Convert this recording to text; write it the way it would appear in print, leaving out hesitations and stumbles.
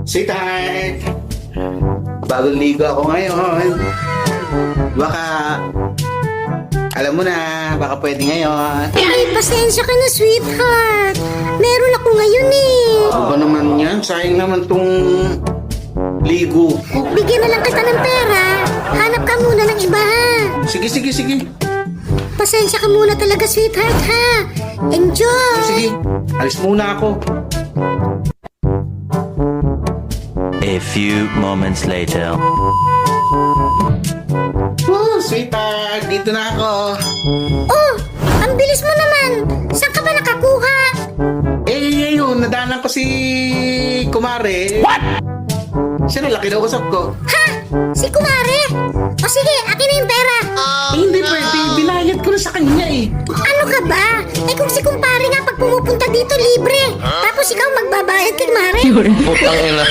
Sweetheart! Bagong ligo ako ngayon. Baka, alam mo na, baka pwede ngayon. Ay, pasensya ka na, sweetheart. Meron ako ngayon eh. Ano ba naman yan? Sayang naman tong ligo. Bigyan na lang kita ng pera. Hanap ka muna ng iba ha. Sige, sige, sige. Pasensya ka muna talaga, sweetheart ha. Enjoy! Sige, alis muna ako. A few moments later. Oh, sweetheart, dito na ako. Oh, ang bilis mo naman. Saan ka ba nakakuha? Eh, yun, nadanan ko si Kumare. What? Siya na laki na usap ko. Ha? Si Kumare? O sige, akin na yung pera. Eh, hindi pwede, binayad ko na sa kanya eh. Ano ka ba? Eh kung si kumpare nga pag pumupunta dito libre. Tapos ikaw magbabayad kay Mare. Putang ina.